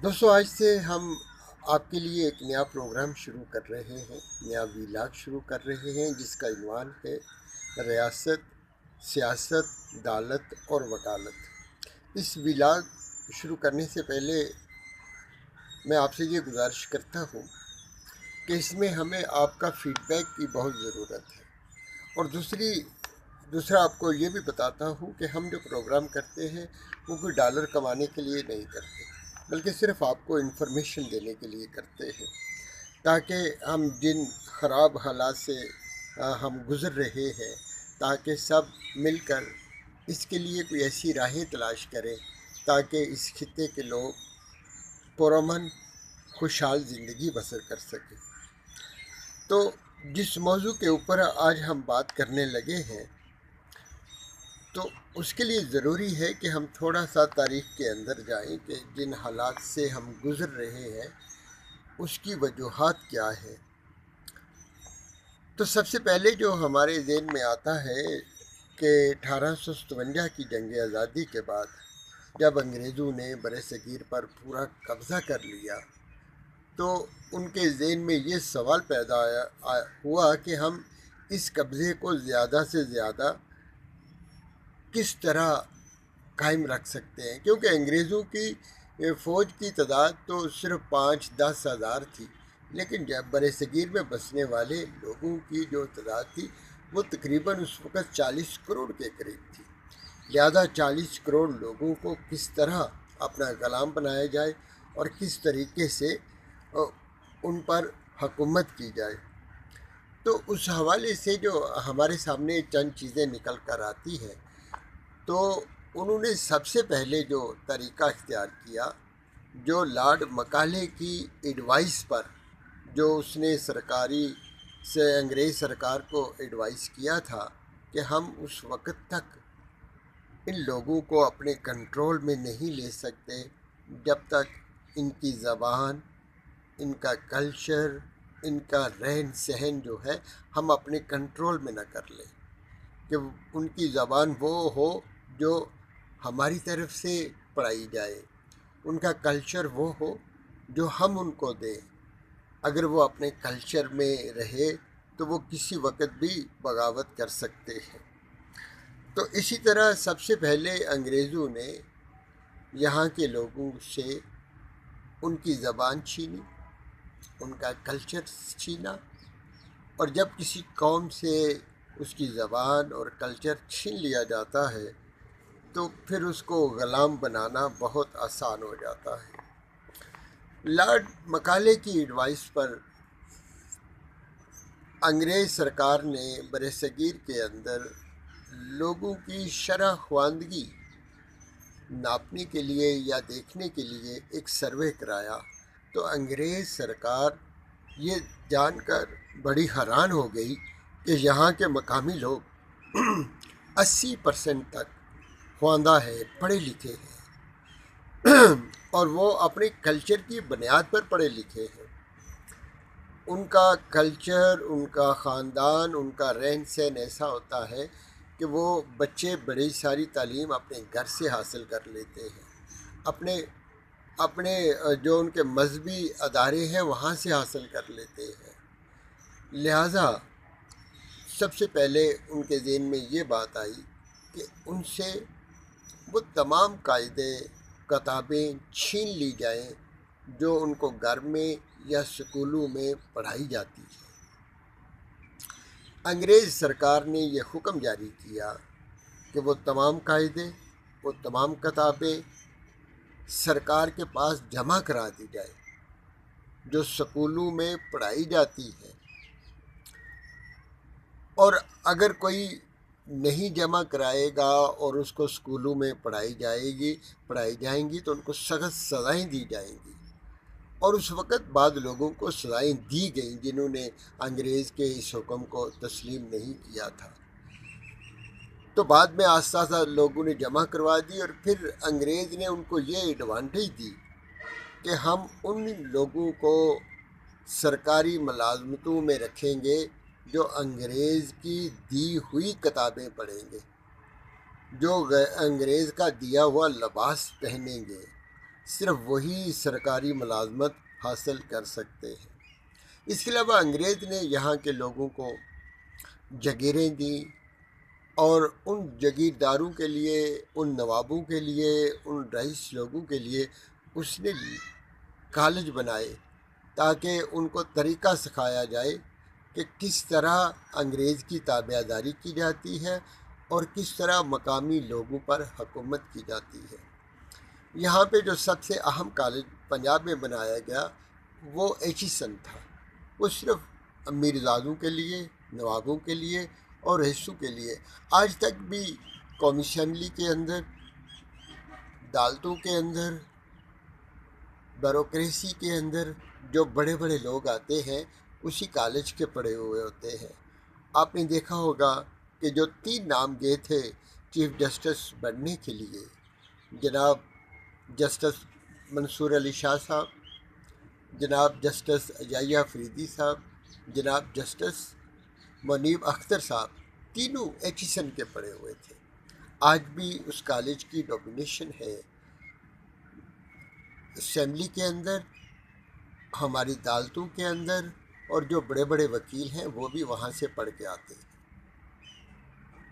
دوستوں، آج سے ہم آپ کے لیے ایک نیا پروگرام شروع کر رہے ہیں، نیا ویلاگ شروع کر رہے ہیں جس کا عنوان ہے ریاست، سیاست، عدالت اور وکالت۔ اس ویلاگ شروع کرنے سے پہلے میں آپ سے یہ گزارش کرتا ہوں کہ اس میں ہمیں آپ کا فیڈ بیک کی بہت ضرورت ہے، اور دوسرا آپ کو یہ بھی بتاتا ہوں کہ ہم جو پروگرام کرتے ہیں وہ کوئی ڈالر کمانے کے لیے نہیں کرتے، بلکہ صرف آپ کو انفارمیشن دینے کے لیے کرتے ہیں، تاکہ ہم جن خراب حالات سے ہم گزر رہے ہیں، تاکہ سب مل کر اس کے لیے کوئی ایسی راہیں تلاش کریں تاکہ اس خطے کے لوگ پرامن خوشحال زندگی بسر کر سکیں۔ تو جس موضوع کے اوپر آج ہم بات کرنے لگے ہیں، تو اس کے لیے ضروری ہے کہ ہم تھوڑا سا تاریخ کے اندر جائیں کہ جن حالات سے ہم گزر رہے ہیں اس کی وجوہات کیا ہے۔ تو سب سے پہلے جو ہمارے ذہن میں آتا ہے کہ 1857 کی جنگ آزادی کے بعد جب انگریزوں نے بر صغیر پر پورا قبضہ کر لیا، تو ان کے ذہن میں یہ سوال پیدا ہوا کہ ہم اس قبضے کو زیادہ سے زیادہ کس طرح قائم رکھ سکتے ہیں، کیونکہ انگریزوں کی فوج کی تعداد تو صرف 5-10 ہزار تھی، لیکن جب بر صغیر میں بسنے والے لوگوں کی جو تعداد تھی وہ تقریباً اس وقت 40 کروڑ کے قریب تھی۔ لہذا 40 کروڑ لوگوں کو کس طرح اپنا غلام بنایا جائے اور کس طریقے سے ان پر حکومت کی جائے۔ تو اس حوالے سے جو ہمارے سامنے چند چیزیں نکل کر آتی ہیں، تو انہوں نے سب سے پہلے جو طریقہ اختیار کیا، جو لارڈ مکالے کی ایڈوائس پر، جو اس نے انگریز سرکار کو ایڈوائس کیا تھا کہ ہم اس وقت تک ان لوگوں کو اپنے کنٹرول میں نہیں لے سکتے جب تک ان کی زبان، ان کا کلچر، ان کا رہن سہن جو ہے ہم اپنے کنٹرول میں نہ کر لیں، کہ ان کی زبان وہ ہو جو ہماری طرف سے پڑھائی جائے، ان کا کلچر وہ ہو جو ہم ان کو دیں۔ اگر وہ اپنے کلچر میں رہے تو وہ کسی وقت بھی بغاوت کر سکتے ہیں۔ تو اسی طرح سب سے پہلے انگریزوں نے یہاں کے لوگوں سے ان کی زبان چھینی، ان کا کلچر چھینا، اور جب کسی قوم سے اس کی زبان اور کلچر چھین لیا جاتا ہے تو پھر اس کو غلام بنانا بہت آسان ہو جاتا ہے۔ لارڈ مکالے کی ایڈوائس پر انگریز سرکار نے برصغیر کے اندر لوگوں کی شرح خواندگی ناپنے کے لیے یا دیکھنے کے لیے ایک سروے کرایا، تو انگریز سرکار یہ جان کر بڑی حیران ہو گئی کہ یہاں کے مقامی لوگ 80% تک خواندہ ہے، پڑھے لکھے ہیں، اور وہ اپنے کلچر کی بنیاد پر پڑھے لکھے ہیں۔ ان کا کلچر، ان کا خاندان، ان کا رہن سہن ایسا ہوتا ہے کہ وہ بچے بڑی ساری تعلیم اپنے گھر سے حاصل کر لیتے ہیں، اپنے جو ان کے مذہبی ادارے ہیں وہاں سے حاصل کر لیتے ہیں۔ لہٰذا سب سے پہلے ان کے ذہن میں یہ بات آئی کہ ان سے وہ تمام قاعدے کتابیں چھین لی جائیں جو ان کو گھر میں یا سکولوں میں پڑھائی جاتی ہے۔ انگریز سرکار نے یہ حکم جاری کیا کہ وہ تمام قاعدے، وہ تمام کتابیں سرکار کے پاس جمع کرا دی جائے جو سکولوں میں پڑھائی جاتی ہے، اور اگر کوئی نہیں جمع کرائے گا اور اس کو سکولوں میں پڑھائی جائیں گی تو ان کو سخت سزائیں دی جائیں گی، اور اس وقت بعض لوگوں کو سزائیں دی گئیں جنہوں نے انگریز کے اس حکم کو تسلیم نہیں کیا تھا۔ تو بعد میں آہستہ آہستہ لوگوں نے جمع کروا دی، اور پھر انگریز نے ان کو یہ ایڈوانٹیج دی کہ ہم ان لوگوں کو سرکاری ملازمتوں میں رکھیں گے جو انگریز کی دی ہوئی کتابیں پڑھیں گے، جو انگریز کا دیا ہوا لباس پہنیں گے، صرف وہی سرکاری ملازمت حاصل کر سکتے ہیں۔ اس کے علاوہ انگریز نے یہاں کے لوگوں کو جگیریں دیں، اور ان جگیرداروں کے لیے، ان نوابوں کے لیے، ان رئیس لوگوں کے لیے اس نے کالج بنائے تاکہ ان کو طریقہ سکھایا جائے کہ کس طرح انگریز کی تابع داری کی جاتی ہے اور کس طرح مقامی لوگوں پر حکومت کی جاتی ہے۔ یہاں پہ جو سب سے اہم کالج پنجاب میں بنایا گیا وہ ایچیسن تھا۔ وہ صرف میرزادوں کے لیے، نوابوں کے لیے اور رئیسوں کے لیے۔ آج تک بھی قومی اسمبلی کے اندر، عدالتوں کے اندر، بیوروکریسی کے اندر جو بڑے بڑے لوگ آتے ہیں اسی کالج کے پڑھے ہوئے ہوتے ہیں۔ آپ نے دیکھا ہوگا کہ جو 3 نام گئے تھے چیف جسٹس بننے کے لیے، جناب جسٹس منصور علی شاہ صاحب، جناب جسٹس اجائیہ فریدی صاحب، جناب جسٹس منیب اختر صاحب، تینوں ایچیسن کے پڑھے ہوئے تھے۔ آج بھی اس کالج کی ڈومینیشن ہے اسمبلی کے اندر، ہماری عدالتوں کے اندر، اور جو بڑے بڑے وکیل ہیں وہ بھی وہاں سے پڑھ کے آتے ہیں۔